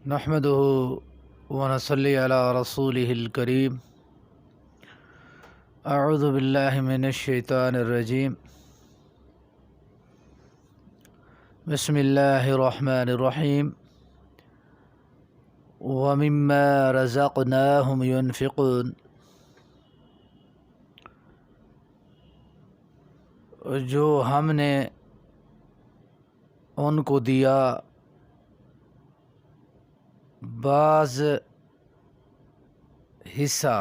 نحمده ونصلي على رسوله الكريم. اعوذ باللہ من الشیطان الرجیم. بسم اللہ الرحمن الرحیم. ومما رزقناہم ينفقون. جو ہم نے ان کو دیا بعض حصہ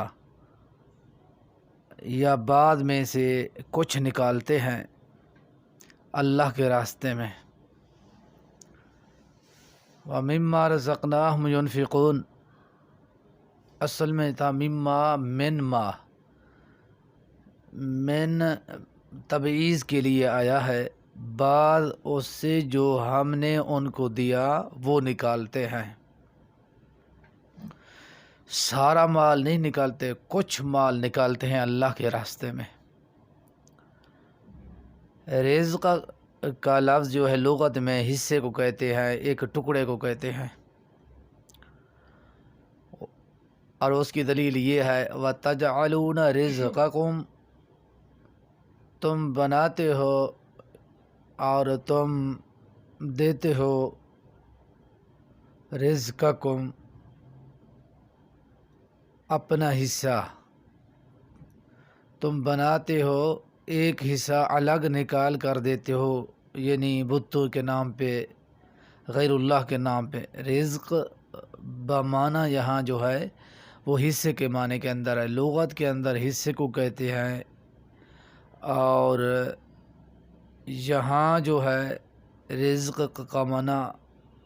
یا بعد میں سے کچھ نکالتے ہیں اللہ کے راستے میں. وَمِمَّا رَزَقْنَاهُمْ يُنْفِقُونَ اصل میں تھا من تبعیض کے لیے آیا ہے. بعض اس سے جو ہم نے ان کو دیا وہ نکالتے ہیں. سارا مال نہیں نکالتے، کچھ مال نکالتے ہیں اللہ کے راستے میں. رزق کا لفظ جو ہے لغت میں حصے کو کہتے ہیں، ایک ٹکڑے کو کہتے ہیں. اور اس کی دلیل یہ ہے وَتَجْعَلُونَ رِزْقَكُمْ، تم بناتے ہو اور تم دیتے ہو رزقکم اپنا حصہ. تم بناتے ہو، ایک حصہ الگ نکال کر دیتے ہو، یعنی بتوں کے نام پہ، غیر اللہ کے نام پہ. رزق بمعنی یہاں جو ہے وہ حصے کے معنی کے اندر ہے. لغت کے اندر حصے کو کہتے ہیں، اور یہاں جو ہے رزق کا معنی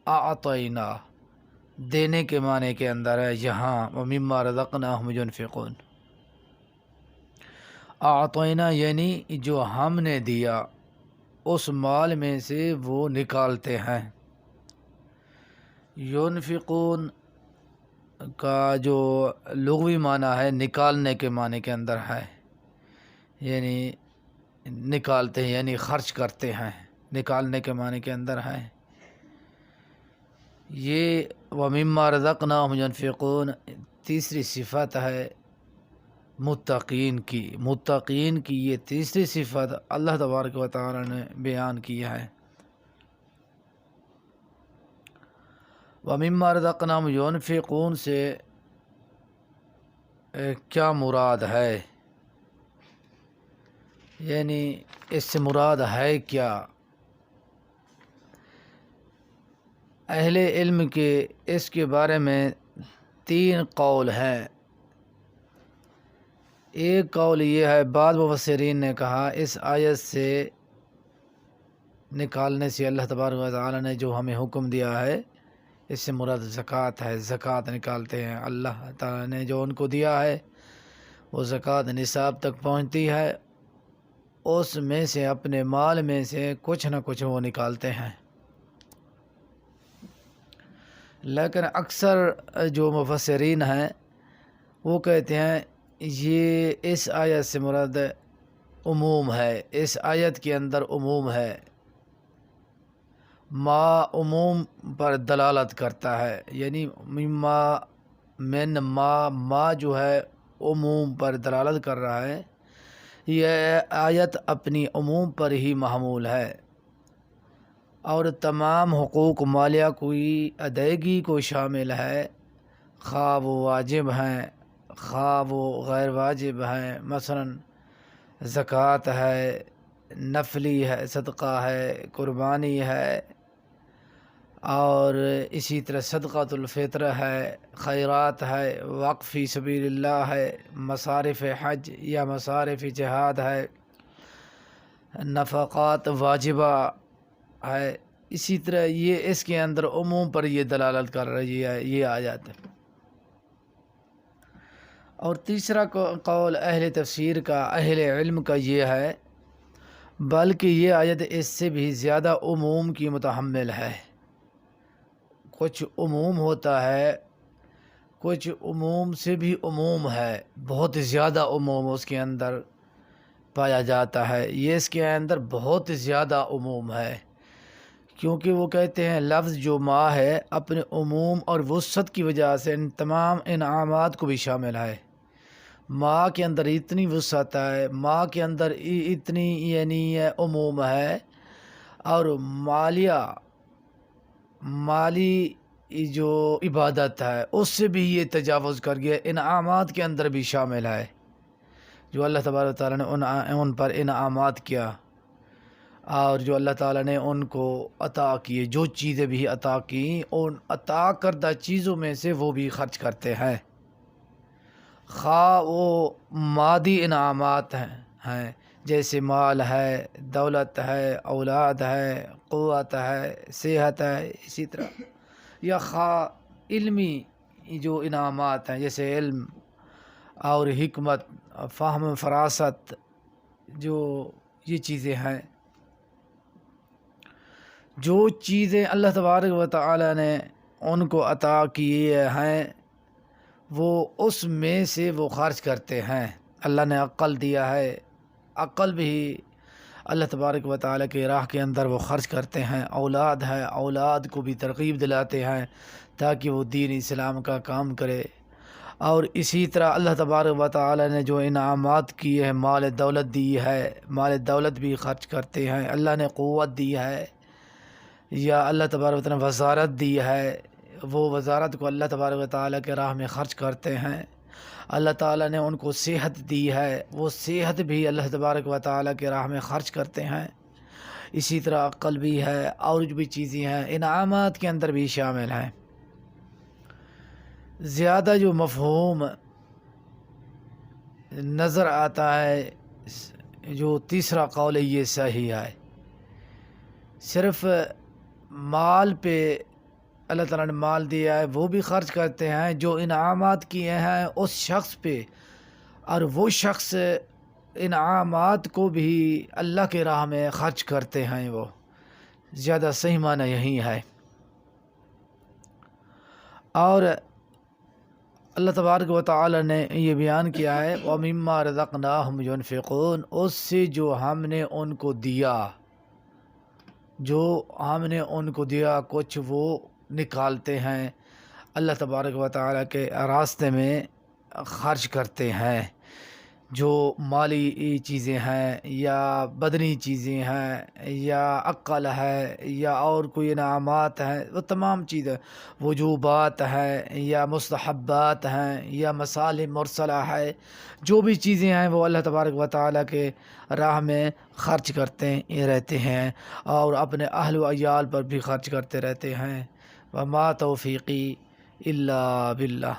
اعطینا، دینے کے معنی کے اندر ہے. یہاں وَمِمَّا رَزَقْنَاهُمْ يُنْفِقُونَ، اعطینا یعنی جو ہم نے دیا اس مال میں سے وہ نکالتے ہیں. ينفقون کا جو لغوی معنی ہے نکالنے کے معنی کے اندر ہے، یعنی نکالتے ہیں یعنی خرچ کرتے ہیں، نکالنے کے معنی کے اندر ہے. یہ وَمِمَّا رَزَقْنَاهُمْ يُنْفِقُونَ تیسری صفت ہے متقین کی. متقین کی یہ تیسری صفت اللہ تبارک و تعالی نے بیان کیا ہے. وَمِمَّا رَزَقْنَاهُمْ يُنْفِقُونَ سے کیا مراد ہے، یعنی اس سے مراد ہے کیا؟ اہل علم کے اس کے بارے میں 3 قول ہیں. ایک قول یہ ہے، بعض مفسرین نے کہا اس آیت سے نکالنے سے اللہ تبارک و تعالی نے جو ہمیں حکم دیا ہے اس سے مراد زکوٰۃ ہے. زکوٰۃ نکالتے ہیں، اللہ تعالی نے جو ان کو دیا ہے وہ زکوٰۃ نصاب تک پہنچتی ہے، اس میں سے اپنے مال میں سے کچھ نہ کچھ وہ نکالتے ہیں. لیکن اکثر جو مفسرین ہیں وہ کہتے ہیں یہ اس آیت سے مراد عموم ہے. اس آیت کے اندر عموم ہے، ما عموم پر دلالت کرتا ہے، یعنی ما جو ہے عموم پر دلالت کر رہا ہے. یہ آیت اپنی عموم پر ہی محمول ہے اور تمام حقوق مالیہ کی ادائیگی کو شامل ہے، خواہ وہ واجب ہیں خواہ وہ غیر واجب ہیں. مثلا زکوٰۃ ہے، نفلی ہے، صدقہ ہے، قربانی ہے، اور اسی طرح صدقۃ الفطر ہے، خیرات ہے، وقف فی سبیل اللہ ہے، مصارف حج یا مصارف جہاد ہے، نفقات واجبہ ہے. اسی طرح یہ اس کے اندر عموم پر یہ دلالت کر رہی ہے یہ آیت. اور تیسرا قول اہل تفسیر کا، اہل علم کا یہ ہے بلکہ یہ آیت اس سے بھی زیادہ عموم کی متحمل ہے. کچھ عموم ہوتا ہے، کچھ عموم سے بھی عموم ہے، بہت زیادہ عموم اس کے اندر پایا جاتا ہے. یہ اس کے اندر بہت زیادہ عموم ہے کیونکہ وہ کہتے ہیں لفظ جو ما ہے اپنے عموم اور وسعت کی وجہ سے ان تمام انعامات کو بھی شامل ہے۔ ما کے اندر اتنی وسعت ہے، ما کے اندر اتنی یعنی عموم ہے، اور مالی جو عبادت ہے اس سے بھی یہ تجاوز کر گیا، انعامات کے اندر بھی شامل ہے جو اللہ تبارک و تعالیٰ نے ان پر انعامات کیا، اور جو اللہ تعالیٰ نے ان کو عطا کیے، جو چیزیں بھی عطا کیں ان عطا کردہ چیزوں میں سے وہ بھی خرچ کرتے ہیں، خواہ وہ مادی انعامات ہیں جیسے مال ہے، دولت ہے، اولاد ہے، قوت ہے، صحت ہے، اسی طرح، یا خواہ علمی جو انعامات ہیں جیسے علم اور حکمت، فہم، فراست، جو یہ چیزیں ہیں، جو چیزیں اللہ تبارک و تعالی نے ان کو عطا کیے ہیں وہ اس میں سے وہ خرچ کرتے ہیں۔ اللہ نے عقل دیا ہے، عقل بھی اللہ تبارک و تعالی کے راہ کے اندر وہ خرچ کرتے ہیں، اولاد ہے، اولاد کو بھی ترغیب دلاتے ہیں تاکہ وہ دین اسلام کا کام کرے، اور اسی طرح اللہ تبارک و تعالی نے جو انعامات کیے ہیں، مال دولت دی ہے، مال دولت بھی خرچ کرتے ہیں، اللہ نے قوت دی ہے، یا اللہ تبارک و تعالی نے وزارت دی ہے، وہ وزارت کو اللہ تبارک و تعالی کے راہ میں خرچ کرتے ہیں، اللہ تعالیٰ نے ان کو صحت دی ہے، وہ صحت بھی اللہ تبارک و تعالیٰ کے راہ میں خرچ کرتے ہیں، اسی طرح عقل بھی ہے، اور جو بھی چیزیں ہیں انعامات کے اندر بھی شامل ہیں۔ زیادہ جو مفہوم نظر آتا ہے، جو تیسرا قول ہے یہ صحیح ہے، صرف مال پہ اللہ تعالیٰ نے مال دیا ہے وہ بھی خرچ کرتے ہیں، جو انعامات کیے ہیں اس شخص پہ، اور وہ شخص انعامات کو بھی اللہ کے راہ میں خرچ کرتے ہیں، وہ زیادہ صحیح معنی یہی ہے۔ اور اللہ تبارک و تعالی نے یہ بیان کیا ہے وَمِمَّا رَزَقْنَاهُمْ يُنْفِقُونَ، اس سے جو ہم نے ان کو دیا، جو ہم نے ان کو دیا کچھ وہ نکالتے ہیں، اللہ تبارک و تعالی کے راستے میں خرچ کرتے ہیں، جو مالی چیزیں ہیں یا بدنی چیزیں ہیں یا عقل ہے یا اور کوئی انعامات ہیں، وہ تمام چیزیں وجوبات ہیں یا مستحبات ہیں یا مصالح مرسلہ ہے، جو بھی چیزیں ہیں وہ اللہ تبارک و تعالی کے راہ میں خرچ کرتے رہتے ہیں، اور اپنے اہل و عیال پر بھی خرچ کرتے رہتے ہیں۔ وما توفیقی الا باللہ۔